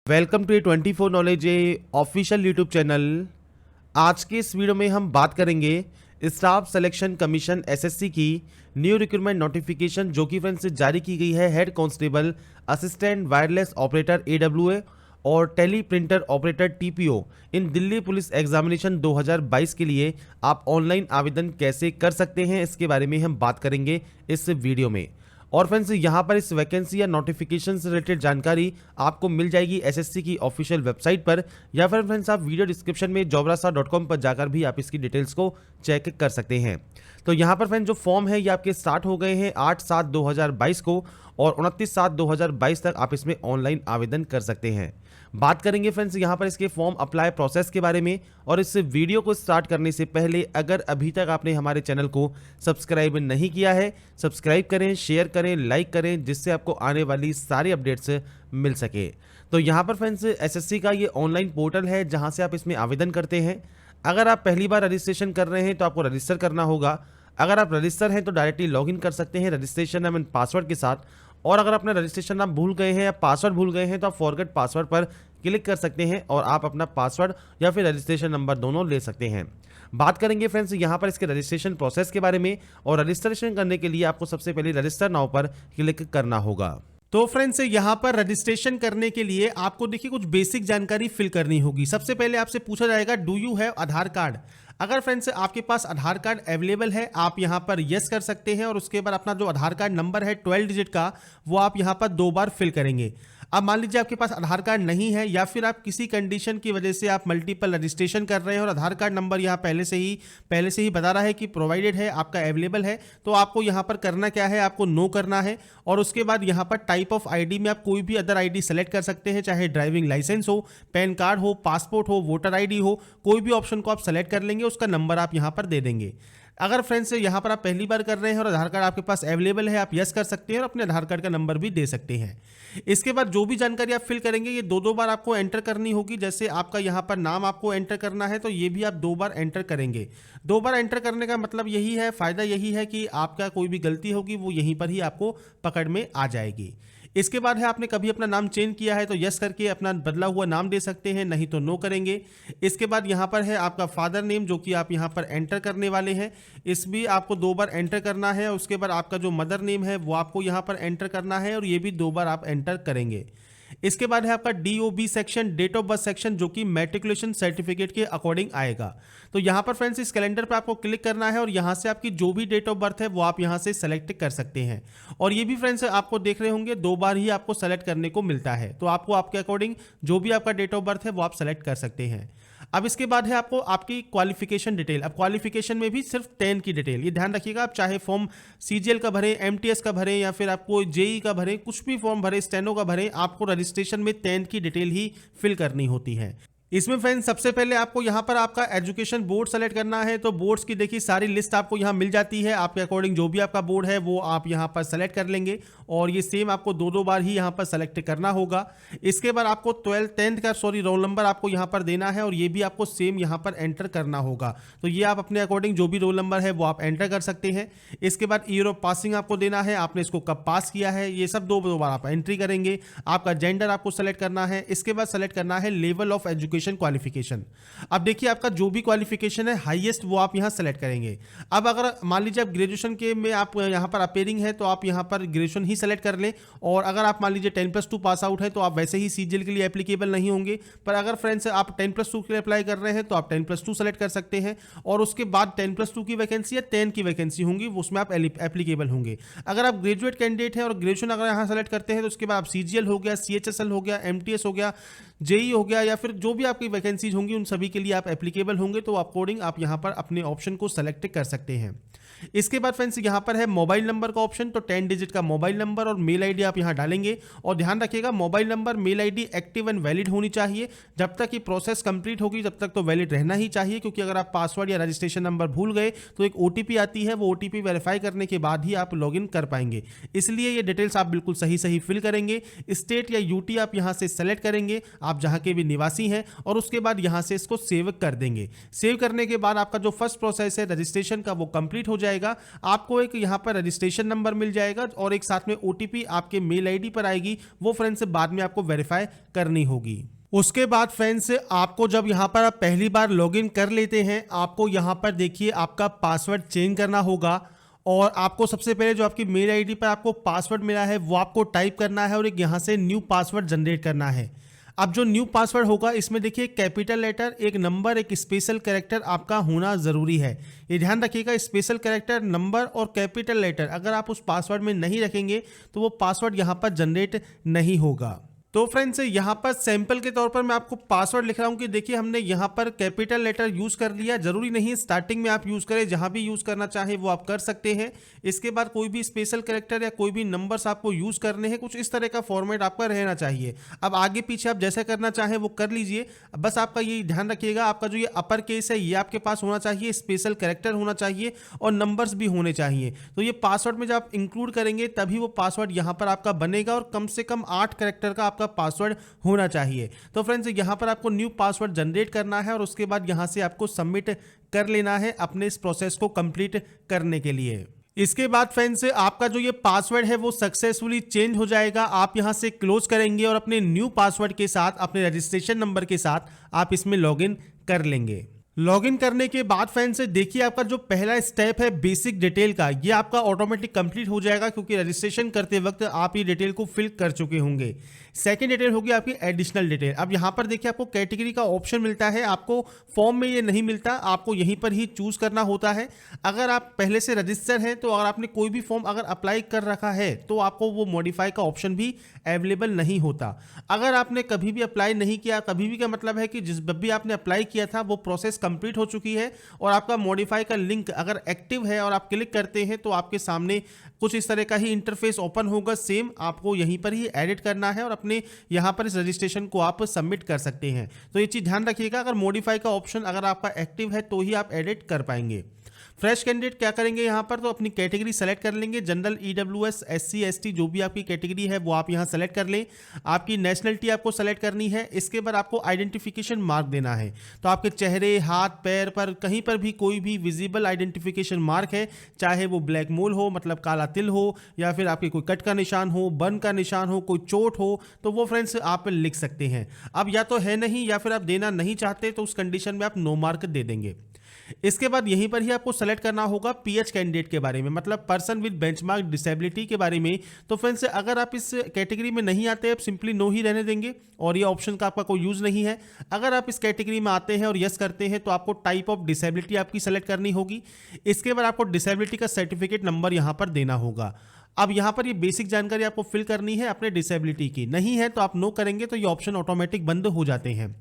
Welcome to 24 knowledge official YouTube channel. आज के इस वीडियो में हम बात करेंगे स्टाफ सिलेक्शन कमीशन एसएससी की न्यू रिक्रूटमेंट नोटिफिकेशन जो कि फ्रेंड्स जारी की गई है head constable, assistant wireless operator AWA और teleprinter operator TPO in Delhi police examination 2022 के लिए आप ऑनलाइन आवेदन कैसे कर सकते हैं, इसके बारे में हम बात करेंगे इस वीडियो में। और फ्रेंड्स यहाँ पर इस वैकेंसी या नोटिफिकेशन से रिलेटेड जानकारी आपको मिल जाएगी एसएससी की ऑफिशियल वेबसाइट पर, या फिर फ्रेंड्स आप वीडियो डिस्क्रिप्शन में jobrasa.com पर जाकर भी आप इसकी डिटेल्स को चेक कर सकते हैं। तो यहाँ पर फ्रेंड्स जो फॉर्म है ये आपके स्टार्ट हो गए हैं 8/7/2022 को और 29/7/2022 तक आप इसमें ऑनलाइन आवेदन कर सकते हैं। बात करेंगे फ्रेंड्स यहाँ पर इसके फॉर्म अप्लाई प्रोसेस के बारे में। और इस वीडियो को स्टार्ट करने से पहले अगर अभी तक आपने हमारे चैनल को सब्सक्राइब नहीं किया है, सब्सक्राइब करें, शेयर करें, लाइक करें, जिससे आपको आने वाली सारी अपडेट्स मिल सके। तो यहाँ पर फ्रेंड्स एसएससी का ये ऑनलाइन पोर्टल है जहाँ से आप इसमें आवेदन करते हैं। अगर आप पहली बार रजिस्ट्रेशन कर रहे हैं तो आपको रजिस्टर करना होगा। अगर आप रजिस्टर हैं तो डायरेक्टली लॉगिन कर सकते हैं रजिस्ट्रेशन नाम एंड पासवर्ड के साथ। और अगर अपना रजिस्ट्रेशन नाम भूल गए हैं या पासवर्ड भूल गए हैं तो आप फॉरगेट पासवर्ड पर क्लिक कर सकते हैं और आप अपना पासवर्ड या फिर रजिस्ट्रेशन नंबर दोनों ले सकते हैं। बात करेंगे फ्रेंड्स यहाँ पर इसके रजिस्ट्रेशन प्रोसेस के बारे में। और रजिस्ट्रेशन करने के लिए आपको सबसे पहले रजिस्टर नाउ पर क्लिक करना होगा। तो फ्रेंड्स यहाँ पर रजिस्ट्रेशन करने के लिए आपको देखिए कुछ बेसिक जानकारी फिल करनी होगी। सबसे पहले आपसे पूछा जाएगा do you have Aadhaar card. अगर फ्रेंड्स आपके पास आधार कार्ड अवेलेबल है आप यहाँ पर यस कर सकते हैं और उसके बाद अपना जो आधार कार्ड नंबर है 12 डिजिट का वो आप यहाँ पर 2 बार फिल करेंगे। अब मान लीजिए आपके पास आधार कार्ड नहीं है या फिर आप किसी कंडीशन की वजह से आप मल्टीपल रजिस्ट्रेशन कर रहे हैं और आधार कार्ड नंबर यहाँ पहले से ही बता रहा है कि प्रोवाइडेड है, आपका अवेलेबल है, तो आपको यहाँ पर करना क्या है, आपको नो करना है। और उसके बाद यहाँ पर टाइप ऑफ आईडी में आप कोई भी अदर आईडी सेलेक्ट कर सकते हैं, चाहे ड्राइविंग लाइसेंस हो, पैन कार्ड हो, पासपोर्ट हो, वोटर आईडी हो, कोई भी ऑप्शन को आप सेलेक्ट कर लेंगे, उसका नंबर आप यहाँ पर दे देंगे। अगर फ्रेंड्स यहाँ पर आप पहली बार कर रहे हैं और आधार कार्ड आपके पास अवेलेबल है आप यस कर सकते हैं और अपने आधार कार्ड का नंबर भी दे सकते हैं। इसके बाद जो भी जानकारी आप फिल करेंगे ये 2 बार आपको एंटर करनी होगी। जैसे आपका यहाँ पर नाम आपको एंटर करना है तो ये भी आप 2 बार एंटर करेंगे। 2 बार एंटर करने का मतलब यही है, फायदा यही है कि आपका कोई भी गलती होगी वो यहीं पर ही आपको पकड़ में आ जाएगी। इसके बाद है आपने कभी अपना नाम चेंज किया है तो यस करके अपना बदला हुआ नाम दे सकते हैं, नहीं तो नो करेंगे। इसके बाद यहाँ पर है आपका फादर नेम जो कि आप यहाँ पर एंटर करने वाले हैं, इस भी आपको 2 बार एंटर करना है। उसके बाद आपका जो मदर नेम है वो आपको यहाँ पर एंटर करना है और ये भी 2 बार आप एंटर करेंगे। इसके बाद है आपका DOB section, date of birth section, जो कि मैट्रिकुलेशन सर्टिफिकेट के अकॉर्डिंग आएगा। तो यहाँ पर फ्रेंड्स इस कैलेंडर पर आपको क्लिक करना है और यहाँ से आपकी जो भी डेट ऑफ बर्थ है वो आप यहाँ से सेलेक्ट कर सकते हैं। और ये भी फ्रेंड्स आपको देख रहे होंगे 2 बार ही आपको सेलेक्ट करने को मिलता है, तो आपको आपके अकॉर्डिंग जो भी आपका डेट ऑफ बर्थ है वो आप सेलेक्ट कर सकते हैं। अब इसके बाद है आपको आपकी क्वालिफिकेशन डिटेल। अब क्वालिफिकेशन में भी सिर्फ 10 की डिटेल, ये ध्यान रखिएगा। आप चाहे फॉर्म CGL का भरें, MTS का भरें या फिर आपको JEE का भरें, कुछ भी फॉर्म भरें, स्टेनो का भरें, आपको रजिस्ट्रेशन में 10 की डिटेल ही फिल करनी होती है। इसमें फ्रेंड्स सबसे पहले आपको यहाँ पर आपका एजुकेशन बोर्ड सेलेक्ट करना है। तो बोर्ड्स की देखिए सारी लिस्ट आपको यहाँ मिल जाती है, आपके अकॉर्डिंग जो भी आपका बोर्ड है वो आप यहाँ पर सेलेक्ट कर लेंगे और ये सेम आपको 2 बार ही यहाँ पर सेलेक्ट करना होगा। इसके बाद आपको 10th का रोल नंबर आपको यहाँ पर देना है और ये भी आपको सेम यहाँ पर एंटर करना होगा। तो ये आप अपने अकॉर्डिंग जो भी रोल नंबर है वो आप एंटर कर सकते हैं। इसके बाद ईयर ऑफ पासिंग आपको देना है, आपने इसको कब पास किया है, ये सब 2 बार आप एंट्री करेंगे। आपका जेंडर आपको सेलेक्ट करना है। इसके बाद सेलेक्ट करना है लेवल ऑफ एजुकेशन क्वालिफिकेशन। अब देखिए आपका जो भी क्वालिफिकेशन है हाईएस्ट वो आप यहां सेलेक्ट करेंगे। अब अगर मान लीजिए आप ग्रेजुएशन के में आप यहां पर अपेयरिंग है तो आप यहां पर ग्रेजुएशन ही सेलेक्ट कर लें। और अगर आप मान लीजिए 10+2 पास आउट है तो आप वैसे ही CGL के लिए एप्लीकेबल नहीं होंगे। पर अगर फ्रेंड्स आप 10+2 के लिए अप्लाई कर रहे हैं तो आप 10+2 सेलेक्ट कर सकते हैं और उसके बाद 10+2 की वैकेंसी या 10 की वैकेंसी होंगी उसमें आप एप्लीकेबल होंगे। अगर आप ग्रेजुएट कैंडिडेट हैं और ग्रेजुएशन अगर यहाँ सेलेक्ट करते हैं तो उसके बाद आप CGL हो गया, CHSL हो गया, MTS हो गया, JEE हो गया या फिर जो भी आपकी वैकेंसीज होंगी उन सभी के लिए आप एप्लीकेबल होंगे। तो अकॉर्डिंग आप यहाँ पर अपने ऑप्शन को सेलेक्ट कर सकते हैं। इसके बाद फ्रेंड्स यहाँ पर है मोबाइल नंबर का ऑप्शन। तो 10 डिजिट का मोबाइल नंबर और मेल आईडी आप यहाँ डालेंगे और ध्यान रखिएगा mobile number mail ID active and valid होनी चाहिए। जब तक ये प्रोसेस कंप्लीट होगी तब तक तो वैलिड रहना ही चाहिए, क्योंकि अगर आप पासवर्ड या रजिस्ट्रेशन नंबर भूल गए तो एक OTP आती है, वो OTP वेरीफाई करने के बाद ही आप लॉगिन कर पाएंगे। इसलिए ये डिटेल्स आप बिल्कुल सही फिल करेंगे। स्टेट या UT आप यहाँ से सेलेक्ट करेंगे, आप जहाँ के भी निवासी हैं, और उसके बाद यहाँ से इसको सेव कर देंगे। सेव करने के बाद आपका जो फर्स्ट प्रोसेस है रजिस्ट्रेशन का वो कंप्लीट हो जाएगा जाएगा, आपको एक यहाँ पर रजिस्ट्रेशन नंबर मिल जाएगा और एक साथ में OTP आपके मेल ID पर आएगी। वो फ्रेंड्स बाद में आपको वेरीफाई करनी होगी। उसके बाद फ्रेंड्स आपको जब यहाँ पर आप पहली बार लॉगिन कर लेते हैं, आपको यहाँ पर देखिए आपका पासवर्ड चेंज करना होगा और आपको सबसे पहले जो आपकी मेल आईडी पर आपको पासवर्ड मिला है वो आपको टाइप करना है और एक यहाँ से न्यू पासवर्ड जनरेट करना है। अब जो न्यू पासवर्ड होगा इसमें देखिए कैपिटल लेटर, एक नंबर, एक स्पेशल कैरेक्टर आपका होना ज़रूरी है। ये ध्यान रखिएगा, स्पेशल कैरेक्टर, नंबर और कैपिटल लेटर अगर आप उस पासवर्ड में नहीं रखेंगे तो वो पासवर्ड यहाँ पर जनरेट नहीं होगा। तो फ्रेंड्स यहाँ पर सैंपल के तौर पर मैं आपको पासवर्ड लिख रहा हूँ कि देखिए हमने यहाँ पर कैपिटल लेटर यूज़ कर लिया। जरूरी नहीं है स्टार्टिंग में आप यूज़ करें, जहाँ भी यूज़ करना चाहे वो आप कर सकते हैं। इसके बाद कोई भी स्पेशल कैरेक्टर या कोई भी नंबर्स आपको यूज़ करने हैं, कुछ इस तरह का फॉर्मेट आपका रहना चाहिए। अब आगे पीछे आप जैसे करना चाहें वो कर लीजिए। बस आपका ये ध्यान रखिएगा, आपका जो ये अपर केस है ये आपके पास होना चाहिए, स्पेशल कैरेक्टर होना चाहिए और नंबर्स भी होने चाहिए। तो ये पासवर्ड में जब आप इंक्लूड करेंगे तभी वो पासवर्ड यहाँ पर आपका बनेगा और कम से कम 8 कैरेक्टर का आपका पासवर्ड होना चाहिए। तो फ्रेंड्स यहाँ पर आपको न्यू पासवर्ड जनरेट करना है और उसके बाद यहाँ से आपको सबमिट कर लेना है अपने इस प्रोसेस को कंप्लीट करने के लिए। इसके बाद फ्रेंड्स आपका जो ये पासवर्ड है वो सक्सेसफुली चेंज हो जाएगा। आप यहाँ से क्लोज करेंगे और अपने न्यू पासवर्ड के साथ, अपने रजिस्ट्रेशन नंबर के साथ आप इसमें लॉगिन कर लेंगे। लॉगिन करने के बाद फ्रेंड्स देखिए आपका जो पहला स्टेप है बेसिक डिटेल का, ये आपका ऑटोमेटिक कंप्लीट हो जाएगा क्योंकि रजिस्ट्रेशन करते वक्त आप ये डिटेल को फिल कर चुके होंगे। सेकंड डिटेल होगी आपकी एडिशनल डिटेल। अब यहाँ पर देखिए आपको कैटेगरी का ऑप्शन मिलता है, आपको फॉर्म में ये नहीं मिलता, आपको यहीं पर ही चूज करना होता है। अगर आप पहले से रजिस्टर हैं तो अगर आपने कोई भी फॉर्म अगर अप्लाई कर रखा है तो आपको वो मॉडिफाई का ऑप्शन भी अवेलेबल नहीं होता। अगर आपने कभी भी अप्लाई नहीं किया, कभी भी का मतलब है कि जिस भी आपने अप्लाई किया था वो प्रोसेस कंप्लीट हो चुकी है और आपका मॉडिफाई का लिंक अगर एक्टिव है और आप क्लिक करते हैं तो आपके सामने कुछ इस तरह का ही इंटरफेस ओपन होगा। सेम आपको यहीं पर ही एडिट करना है और अपने यहाँ पर इस रजिस्ट्रेशन को आप सबमिट कर सकते हैं। तो ये चीज़ ध्यान रखिएगा, अगर मॉडिफाई का ऑप्शन अगर आपका एक्टिव है तो ही आप एडिट कर पाएंगे। फ्रेश कैंडिडेट क्या करेंगे यहाँ पर, तो अपनी कैटेगरी सेलेक्ट कर लेंगे। जनरल, EWS, SC, ST जो भी आपकी कैटेगरी है वो आप यहाँ सेलेक्ट कर लें। आपकी नेशनलिटी आपको सेलेक्ट करनी है। इसके बाद आपको आइडेंटिफिकेशन मार्क देना है। तो आपके चेहरे, हाथ, पैर पर कहीं पर भी कोई भी विजिबल आइडेंटिफिकेशन मार्क है, चाहे वो ब्लैक मोल हो मतलब काला तिल हो या फिर आपके कोई कट का निशान हो, बर्न का निशान हो, कोई चोट हो, तो वो फ्रेंड्स आप लिख सकते हैं। अब या तो है नहीं या फिर आप देना नहीं चाहते तो उस कंडीशन में आप नो मार्क दे देंगे। इसके बाद यहीं पर ही आपको सेलेक्ट करना होगा PH कैंडिडेट के बारे में, मतलब पर्सन विद बेंचमार्क डिसेबिलिटी के बारे में। तो फ्रेंड्स अगर आप इस कैटेगरी में नहीं आते, आप सिंपली नो ही रहने देंगे और ये ऑप्शन का आपका कोई यूज नहीं है। अगर आप इस कैटेगरी में आते हैं और यस करते हैं तो आपको टाइप ऑफ डिसेबिलिटी आपकी सेलेक्ट करनी होगी। इसके बाद आपको डिसेबिलिटी का सर्टिफिकेट नंबर यहाँ पर देना होगा। अब यहाँ पर ये बेसिक जानकारी आपको फिल करनी है अपने डिसेबिलिटी की, नहीं है तो आप नो करेंगे तो ये ऑप्शन ऑटोमेटिक बंद हो जाते हैं।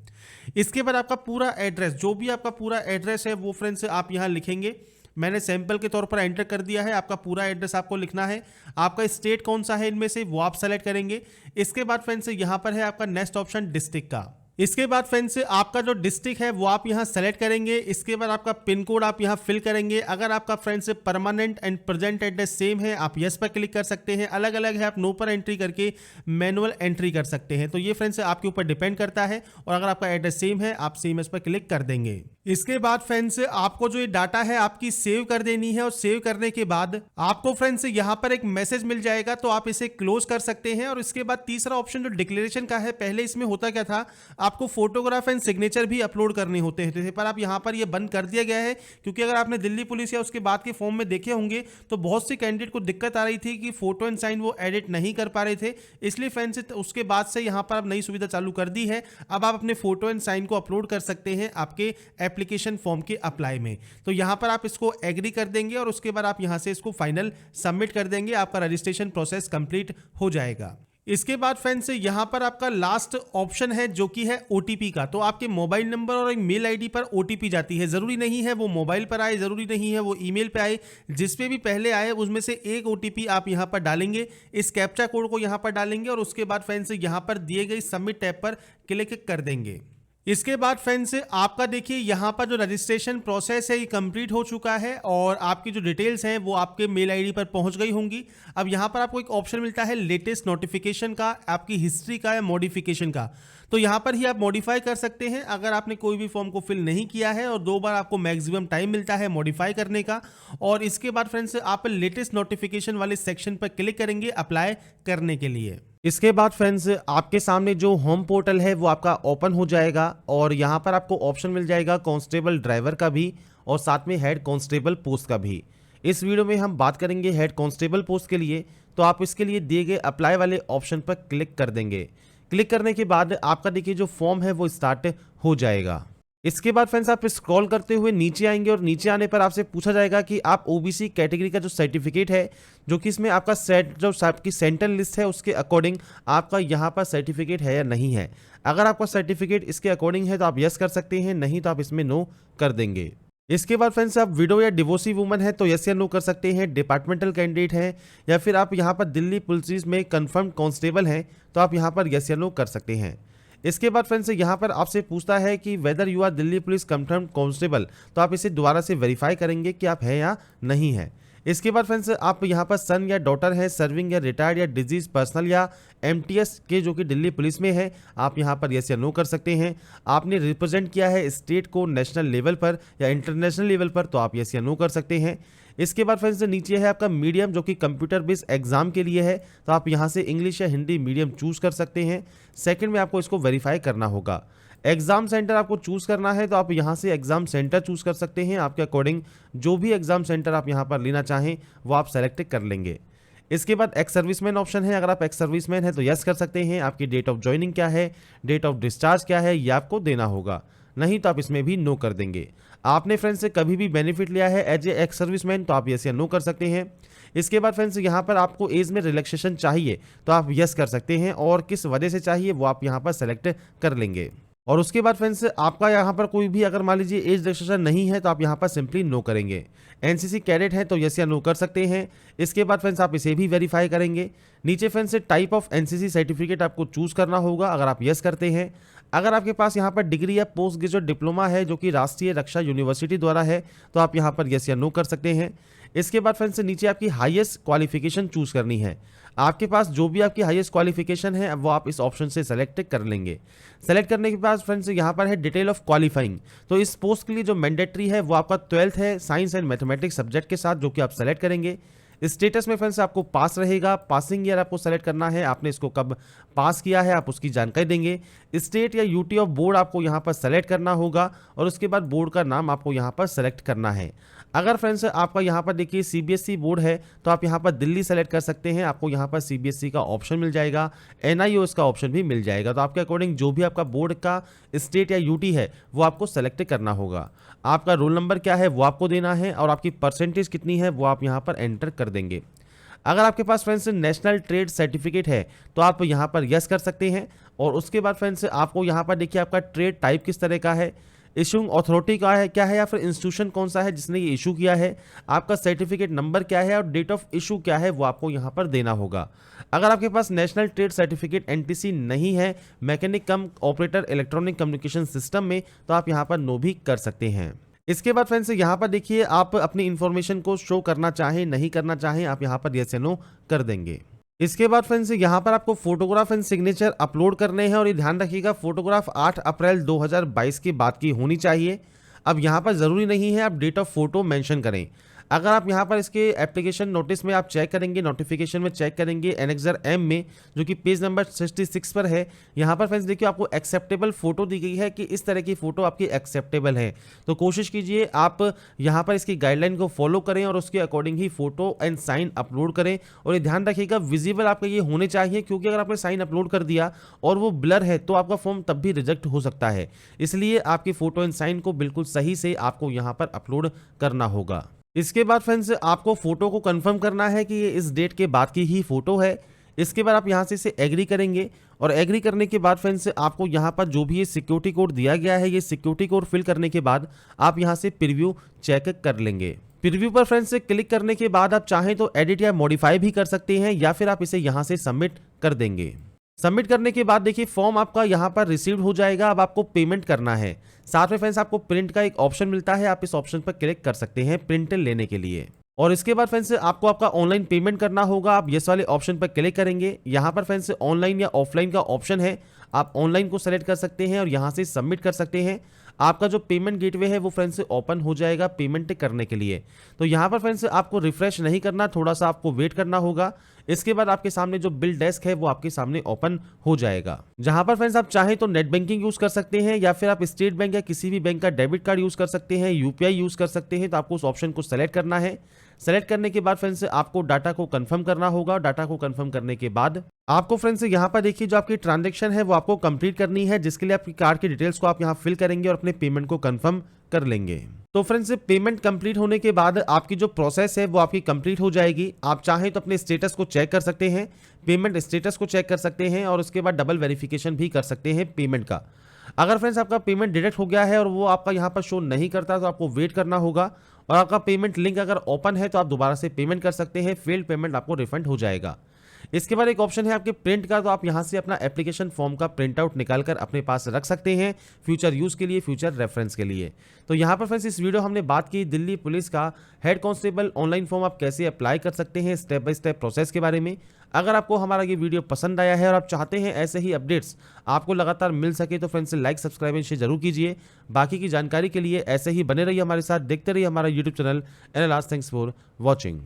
इसके बाद आपका पूरा एड्रेस, जो भी आपका पूरा एड्रेस है वो फ्रेंड्स आप यहाँ लिखेंगे। मैंने सैंपल के तौर पर एंटर कर दिया है, आपका पूरा एड्रेस आपको लिखना है। आपका स्टेट कौन सा है इनमें से वो आप सेलेक्ट करेंगे। इसके बाद फ्रेंड्स यहाँ पर है आपका नेक्स्ट ऑप्शन डिस्ट्रिक्ट का। इसके बाद फ्रेंड्स आपका जो डिस्ट्रिक्ट है वो आप यहाँ सेलेक्ट करेंगे। इसके बाद आपका पिन कोड आप यहाँ फिल करेंगे। अगर आपका friends permanent and present address same है आप यस पर क्लिक कर सकते हैं, अलग अलग है आप नो पर एंट्री करके मैनुअल एंट्री कर सकते हैं। तो ये फ्रेंड्स आपके ऊपर डिपेंड करता है और अगर आपका एड्रेस सेम है आप सेम एस पर क्लिक कर देंगे। इसके बाद फ्रेंड्स आपको जो ये डाटा है आपकी सेव कर देनी है और सेव करने के बाद आपको फ्रेंड्स यहाँ पर एक मैसेज मिल जाएगा तो आप इसे क्लोज कर सकते हैं। और इसके बाद तीसरा ऑप्शन जो डिक्लेरेशन का है, पहले इसमें होता क्या था, आपको फोटोग्राफ एंड सिग्नेचर भी अपलोड करने होते थे, पर आप यहाँ पर ये बंद कर दिया गया है क्योंकि अगर आपने दिल्ली पुलिस या उसके बाद के फॉर्म में देखे होंगे तो बहुत से कैंडिडेट को दिक्कत आ रही थी कि फोटो एंड साइन वो एडिट नहीं कर पा रहे थे। इसलिए फ्रेंड्स उसके बाद से यहाँ पर आप नई सुविधा चालू कर दी है। अब आप अपने फोटो एंड साइन को अपलोड कर सकते हैं आपके एप्लीकेशन फॉर्म के अप्लाई में। तो यहाँ पर आप इसको एग्री कर देंगे और उसके बाद आप यहाँ से इसको फाइनल सबमिट कर देंगे, आपका रजिस्ट्रेशन प्रोसेस कंप्लीट हो जाएगा। इसके बाद फ्रेंड्स यहाँ पर आपका लास्ट ऑप्शन है जो कि है OTP का। तो आपके मोबाइल नंबर और एक मेल आईडी पर OTP जाती है। जरूरी नहीं है वो मोबाइल पर आए, जरूरी नहीं है वो ईमेल पे आए, जिस पे भी पहले आए उसमें से एक OTP आप यहाँ पर डालेंगे। इस कैप्चा कोड को यहाँ पर डालेंगे और उसके बाद फ्रेंड्स यहाँ पर दिए गए सबमिट टैब पर क्लिक कर देंगे। इसके बाद फ्रेंड्स आपका देखिए यहाँ पर जो रजिस्ट्रेशन प्रोसेस है ये कंप्लीट हो चुका है और आपकी जो डिटेल्स हैं वो आपके मेल आईडी पर पहुँच गई होंगी। अब यहाँ पर आपको एक ऑप्शन मिलता है लेटेस्ट नोटिफिकेशन का, आपकी हिस्ट्री का या मॉडिफिकेशन का। तो यहाँ पर ही आप मॉडिफाई कर सकते हैं अगर आपने कोई भी फॉर्म को फिल नहीं किया है, और 2 बार आपको मैक्सिमम टाइम मिलता है मॉडिफाई करने का। और इसके बाद फ्रेंड्स आप लेटेस्ट नोटिफिकेशन वाले सेक्शन पर क्लिक करेंगे अप्लाई करने के लिए। इसके बाद फ्रेंड्स आपके सामने जो होम पोर्टल है वो आपका ओपन हो जाएगा और यहाँ पर आपको ऑप्शन मिल जाएगा कांस्टेबल ड्राइवर का भी और साथ में हेड कांस्टेबल पोस्ट का भी। इस वीडियो में हम बात करेंगे हेड कांस्टेबल पोस्ट के लिए, तो आप इसके लिए दिए गए अप्लाई वाले ऑप्शन पर क्लिक कर देंगे। क्लिक करने के बाद आपका देखिए जो फॉर्म है वो स्टार्ट हो जाएगा। इसके बाद फ्रेंड्स आप स्क्रॉल करते हुए नीचे आएंगे और नीचे आने पर आपसे पूछा जाएगा कि आप ओबीसी कैटेगरी का जो सर्टिफिकेट है, जो कि इसमें आपका जो आपकी सेंट्रल लिस्ट है उसके अकॉर्डिंग आपका यहाँ पर सर्टिफिकेट है या नहीं है। अगर आपका सर्टिफिकेट इसके अकॉर्डिंग है तो आप यस कर सकते हैं, नहीं तो आप इसमें नो कर देंगे। इसके बाद फ्रेंड्स आप विडो या डिवोर्सी वुमन है तो यस या नो कर सकते हैं, डिपार्टमेंटल कैंडिडेट हैं या फिर आप यहाँ पर दिल्ली पुलिस में कंफर्म कांस्टेबल हैं तो आप यहाँ पर यस या नो कर सकते हैं। इसके बाद फ्रेंड्स यहाँ पर आपसे पूछता है कि whether you are Delhi police confirm constable, तो आप इसे दोबारा से वेरीफाई करेंगे कि आप हैं या नहीं है। इसके बाद फ्रेंड्स आप यहाँ पर सन या डॉटर है, सर्विंग या रिटायर्ड या डिजीज पर्सनल या एमटीएस के जो कि दिल्ली पुलिस में है, आप यहाँ पर यस या नो कर सकते हैं। आपने रिप्रेजेंट किया है स्टेट को नेशनल लेवल पर या इंटरनेशनल लेवल पर, तो आप यस या नो कर सकते हैं। इसके बाद फ्रेंड्स नीचे है आपका मीडियम जो कि कंप्यूटर बेस्ड एग्जाम के लिए है, तो आप यहाँ से इंग्लिश या हिंदी मीडियम चूज कर सकते हैं। सेकंड में आपको इसको वेरीफाई करना होगा। एग्जाम सेंटर आपको चूज करना है तो आप यहाँ से एग्जाम सेंटर चूज कर सकते हैं, आपके अकॉर्डिंग जो भी एग्जाम सेंटर आप यहाँ पर लेना चाहें वो आप सेलेक्ट कर लेंगे। इसके बाद एक्स सर्विसमैन ऑप्शन है, अगर आप एक्स सर्विसमैन है तो यस कर सकते हैं। आपकी डेट ऑफ ज्वाइनिंग क्या है, डेट ऑफ डिस्चार्ज क्या है, ये आपको देना होगा, नहीं तो आप इसमें भी नो कर देंगे। आपने फ्रेंड्स से कभी भी बेनिफिट लिया है एज ए एक्स सर्विसमैन तो आप यस या नो कर सकते हैं। इसके बाद फ्रेंड्स यहाँ पर आपको एज में रिलैक्सेशन चाहिए तो आप यस कर सकते हैं, और किस वजह से चाहिए वो आप यहाँ पर सेलेक्ट कर लेंगे। और उसके बाद फ्रेंड्स आपका यहाँ पर कोई भी अगर मान लीजिए एज रिस्ट्रिक्शन नहीं है तो आप यहाँ पर सिंपली नो करेंगे। एनसीसी कैडेट है तो यस या नो कर सकते हैं। इसके बाद फ्रेंड्स आप इसे भी वेरीफाई करेंगे। नीचे friends type of NCC certificate आपको चूज करना होगा, अगर आप यस करते हैं। अगर आपके पास यहाँ पर डिग्री या पोस्ट ग्रेजुएट डिप्लोमा है जो कि राष्ट्रीय रक्षा यूनिवर्सिटी द्वारा है तो आप यहाँ पर यस या नो कर सकते हैं। इसके बाद फ्रेंड्स नीचे आपकी हाईएस्ट क्वालिफिकेशन चूज करनी है। आपके पास जो भी आपकी हाईएस्ट क्वालिफिकेशन है वो आप इस ऑप्शन से सेलेक्ट कर लेंगे। सेलेक्ट करने के बाद फ्रेंड्स यहाँ पर है डिटेल ऑफ क्वालिफाइंग, तो इस पोस्ट के लिए जो मैंडेटरी है वो आपका 12th है साइंस एंड मैथमेटिक्स सब्जेक्ट के साथ, जो कि आप सेलेक्ट करेंगे। स्टेटस में फ्रेंड्स आपको पास रहेगा, पासिंग ईयर आपको सेलेक्ट करना है, आपने इसको कब पास किया है आप उसकी जानकारी देंगे। स्टेट या यूटी ऑफ बोर्ड आपको यहाँ पर सेलेक्ट करना होगा और उसके बाद बोर्ड का नाम आपको यहाँ पर सेलेक्ट करना है। अगर फ्रेंड्स आपका यहाँ पर देखिए सीबीएसई बोर्ड है तो आप यहाँ पर दिल्ली सेलेक्ट कर सकते हैं, आपको यहाँ पर सीबीएसई का ऑप्शन मिल जाएगा, एनआईओएस का ऑप्शन भी मिल जाएगा। तो आपके अकॉर्डिंग जो भी आपका बोर्ड का स्टेट या यूटी है वो आपको सेलेक्ट करना होगा। आपका रोल नंबर क्या है वो आपको देना है और आपकी परसेंटेज कितनी है वो आप यहाँ पर एंटर कर देंगे। अगर आपके पास फ्रेंड्स नेशनल ट्रेड सर्टिफिकेट है तो आप यहाँ पर यस कर सकते हैं। और उसके बाद फ्रेंड्स आपको यहाँ पर देखिए आपका ट्रेड टाइप किस तरह का है, इशूइंग अथॉरिटी का है क्या है, या फिर इंस्टीट्यूशन कौन सा है जिसने ये इशू किया है, आपका सर्टिफिकेट नंबर क्या है और डेट ऑफ इशू क्या है वो आपको यहाँ पर देना होगा। अगर आपके पास नेशनल ट्रेड सर्टिफिकेट एनटीसी नहीं है, मैकेनिक कम ऑपरेटर इलेक्ट्रॉनिक कम्युनिकेशन सिस्टम में, तो आप यहाँ पर नो भी कर सकते हैं। इसके बाद फ्रेंड्स यहाँ पर देखिए आप अपनी इंफॉर्मेशन को शो करना चाहें नहीं करना चाहें, आप यहाँ पर यस या नो कर देंगे। इसके बाद फ्रेंड्स यहाँ पर आपको फोटोग्राफ एंड सिग्नेचर अपलोड करने हैं और ये ध्यान रखिएगा फोटोग्राफ 8 अप्रैल 2022 के बाद की होनी चाहिए। अब यहाँ पर ज़रूरी नहीं है आप डेट ऑफ फोटो मेंशन करें। अगर आप यहाँ पर इसके एप्लीकेशन नोटिस में आप चेक करेंगे, नोटिफिकेशन में चेक करेंगे एनेक्सर एम में जो कि पेज नंबर 66 पर है, यहाँ पर फ्रेंड्स देखिए आपको एक्सेप्टेबल फोटो दी गई है कि इस तरह की फोटो आपकी एक्सेप्टेबल है। तो कोशिश कीजिए आप यहाँ पर इसकी गाइडलाइन को फॉलो करें और उसके अकॉर्डिंग ही फोटो एंड साइन अपलोड करें। और ये ध्यान रखिएगा विजिबल आपका ये होने चाहिए, क्योंकि अगर आपने साइन अपलोड कर दिया और वो ब्लर है तो आपका फॉर्म तब भी रिजेक्ट हो सकता है। इसलिए आपकी फोटो एंड साइन को बिल्कुल सही से आपको यहाँ पर अपलोड करना होगा। इसके बाद फ्रेंड्स आपको फोटो को कंफर्म करना है कि ये इस डेट के बाद की ही फोटो है। इसके बाद आप यहाँ से इसे एग्री करेंगे और एग्री करने के बाद फ्रेंड्स आपको यहाँ पर जो भी ये सिक्योरिटी कोड दिया गया है, ये सिक्योरिटी कोड फिल करने के बाद आप यहाँ से प्रीव्यू चेक कर लेंगे। प्रीव्यू पर फ्रेंड्स से क्लिक करने के बाद आप चाहें तो एडिट या मॉडिफाई भी कर सकते हैं या फिर आप इसे यहाँ से सबमिट कर देंगे। सबमिट करने के बाद देखिए फॉर्म आपका यहाँ पर रिसीव्ड हो जाएगा। अब आपको पेमेंट करना है। साथ में फ्रेंड्स आपको प्रिंट का एक ऑप्शन मिलता है, आप इस ऑप्शन पर क्लिक कर सकते हैं प्रिंट लेने के लिए। और इसके बाद फ्रेंड्स आपको आपका ऑनलाइन पेमेंट करना होगा। आप यस वाले ऑप्शन पर क्लिक करेंगे। यहाँ पर फ्रेंड्स ऑनलाइन या ऑफलाइन का ऑप्शन है, आप ऑनलाइन को सेलेक्ट कर सकते हैं और यहाँ से सबमिट कर सकते हैं। आपका जो पेमेंट गेटवे है वो फ्रेंड्स ओपन हो जाएगा पेमेंट करने के लिए। तो यहाँ पर फ्रेंड्स आपको रिफ्रेश नहीं करना, थोड़ा सा आपको वेट करना होगा। इसके बाद आपके सामने जो बिल डेस्क है वो आपके सामने ओपन हो जाएगा, जहां पर फ्रेंड्स आप चाहें तो नेट बैंकिंग यूज कर सकते हैं या फिर आप स्टेट बैंक या किसी भी बैंक का डेबिट कार्ड यूज कर सकते हैं, यूपीआई यूज कर सकते हैं। तो आपको उस ऑप्शन को सेलेक्ट करना है। सेलेक्ट करने के बाद फ्रेंड्स आपको डाटा को कंफर्म करना होगा। डाटा को कंफर्म करने के बाद आपको फ्रेंड्स यहाँ पर देखिए जो आपकी ट्रांजैक्शन है वो आपको कंप्लीट करनी है, जिसके लिए आपकी कार्ड की डिटेल्स को आप यहाँ फिल करेंगे और अपने पेमेंट को कंफर्म कर लेंगे। तो फ्रेंड्स पेमेंट कंप्लीट होने के बाद आपकी जो प्रोसेस है वो आपकी कंप्लीट हो जाएगी। आप चाहें तो अपने स्टेटस को चेक कर सकते हैं, पेमेंट स्टेटस को चेक कर सकते हैं और उसके बाद डबल वेरिफिकेशन भी कर सकते हैं पेमेंट का। अगर फ्रेंड्स आपका पेमेंट डिडक्ट हो गया है और वो आपका यहाँ पर शो नहीं करता तो आपको वेट करना होगा। और आपका पेमेंट लिंक अगर ओपन है तो आप दोबारा से पेमेंट कर सकते हैं, फेल्ड पेमेंट आपको रिफंड हो जाएगा। इसके बाद एक ऑप्शन है आपके प्रिंट का, तो आप यहां से अपना एप्लीकेशन फॉर्म का प्रिंट आउट निकालकर अपने पास रख सकते हैं फ्यूचर यूज के लिए, फ्यूचर रेफरेंस के लिए। तो यहां पर फ्रेंड्स इस वीडियो हमने बात की दिल्ली पुलिस का हेड कांस्टेबल ऑनलाइन फॉर्म आप कैसे अप्लाई कर सकते हैं, स्टेप बाय स्टेप प्रोसेस के बारे में। अगर आपको हमारा ये वीडियो पसंद आया है और आप चाहते हैं ऐसे ही अपडेट्स आपको लगातार मिल सके तो friends like subscribe and share जरूर कीजिए। बाकी की जानकारी के लिए ऐसे ही बने रहिए हमारे साथ, देखते रहिए हमारा यूट्यूब चैनल एनालास्ट। Thanks for watching.